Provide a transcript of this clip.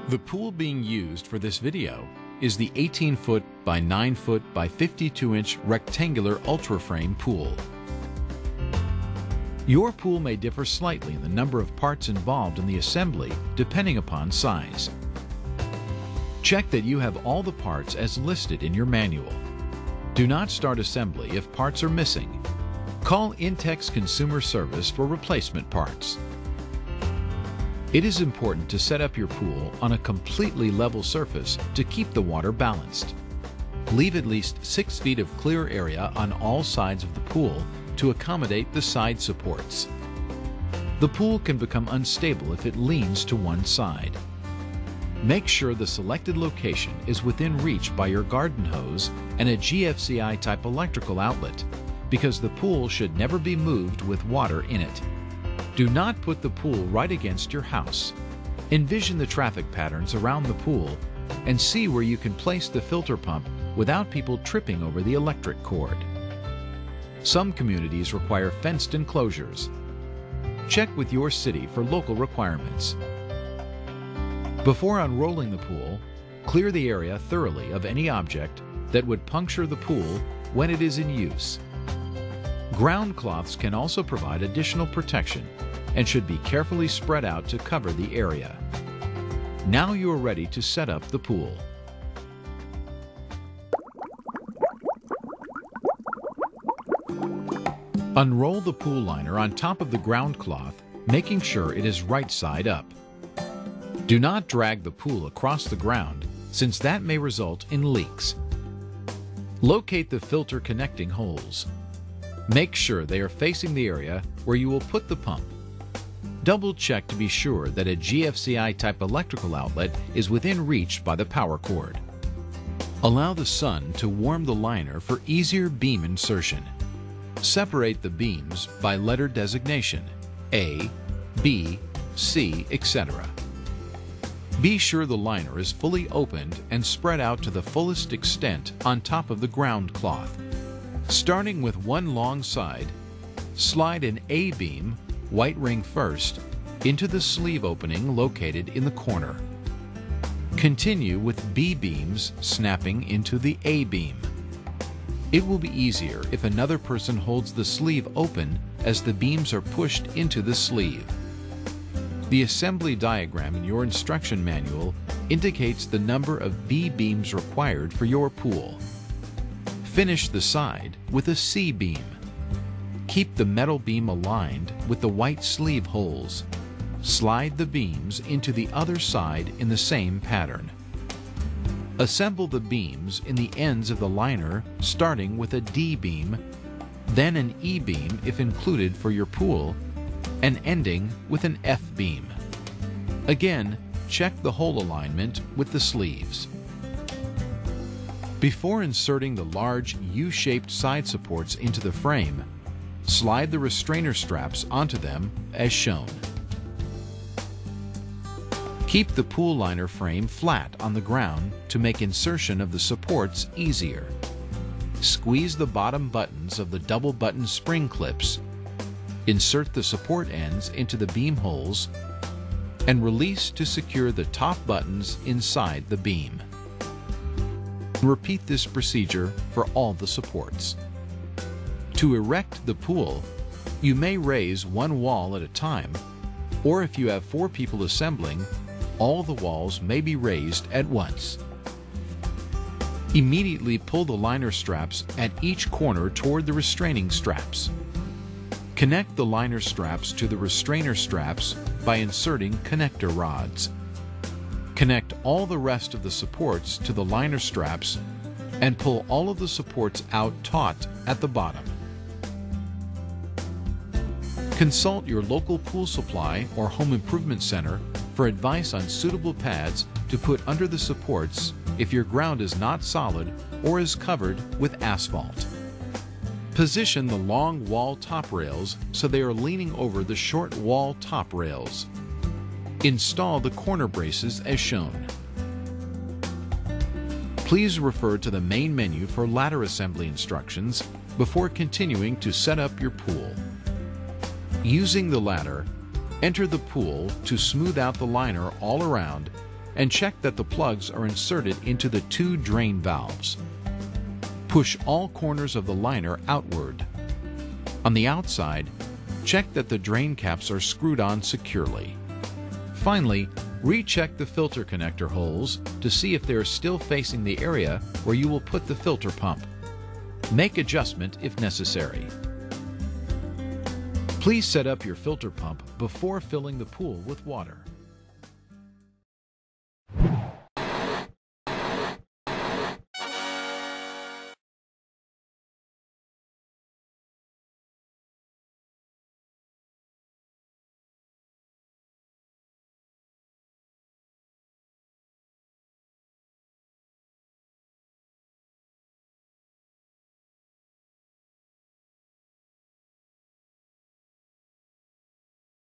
The pool being used for this video is the 18-foot by 9-foot by 52-inch rectangular ultra-frame pool. Your pool may differ slightly in the number of parts involved in the assembly depending upon size. Check that you have all the parts as listed in your manual. Do not start assembly if parts are missing. Call Intex Consumer Service for replacement parts. It is important to set up your pool on a completely level surface to keep the water balanced. Leave at least 6 feet of clear area on all sides of the pool to accommodate the side supports. The pool can become unstable if it leans to one side. Make sure the selected location is within reach by your garden hose and a GFCI type electrical outlet, because the pool should never be moved with water in it. Do not put the pool right against your house. Envision the traffic patterns around the pool and see where you can place the filter pump without people tripping over the electric cord. Some communities require fenced enclosures. Check with your city for local requirements. Before unrolling the pool, clear the area thoroughly of any object that would puncture the pool when it is in use. Ground cloths can also provide additional protection and should be carefully spread out to cover the area. Now you are ready to set up the pool. Unroll the pool liner on top of the ground cloth, making sure it is right side up. Do not drag the pool across the ground, since that may result in leaks. Locate the filter connecting holes. Make sure they are facing the area where you will put the pump. Double check to be sure that a GFCI type electrical outlet is within reach by the power cord. Allow the sun to warm the liner for easier beam insertion. Separate the beams by letter designation, A, B, C, etc. Be sure the liner is fully opened and spread out to the fullest extent on top of the ground cloth. Starting with one long side, slide an A-beam, white ring first, into the sleeve opening located in the corner. Continue with B-beams snapping into the A-beam. It will be easier if another person holds the sleeve open as the beams are pushed into the sleeve. The assembly diagram in your instruction manual indicates the number of B-beams required for your pool. Finish the side with a C-beam. Keep the metal beam aligned with the white sleeve holes. Slide the beams into the other side in the same pattern. Assemble the beams in the ends of the liner, starting with a D-beam, then an E-beam if included for your pool, and ending with an F-beam. Again, check the hole alignment with the sleeves. Before inserting the large U-shaped side supports into the frame, slide the restrainer straps onto them as shown. Keep the pool liner frame flat on the ground to make insertion of the supports easier. Squeeze the bottom buttons of the double button spring clips. Insert the support ends into the beam holes and release to secure the top buttons inside the beam. Repeat this procedure for all the supports. To erect the pool, you may raise one wall at a time, or if you have 4 people assembling, all the walls may be raised at once. Immediately pull the liner straps at each corner toward the restraining straps. Connect the liner straps to the restrainer straps by inserting connector rods. Connect all the rest of the supports to the liner straps and pull all of the supports out taut at the bottom. Consult your local pool supply or home improvement center for advice on suitable pads to put under the supports if your ground is not solid or is covered with asphalt. Position the long wall top rails so they are leaning over the short wall top rails. Install the corner braces as shown. Please refer to the main menu for ladder assembly instructions before continuing to set up your pool. Using the ladder, enter the pool to smooth out the liner all around and check that the plugs are inserted into the 2 drain valves. Push all corners of the liner outward. On the outside, check that the drain caps are screwed on securely. Finally, recheck the filter connector holes to see if they are still facing the area where you will put the filter pump. Make adjustment if necessary. Please set up your filter pump before filling the pool with water.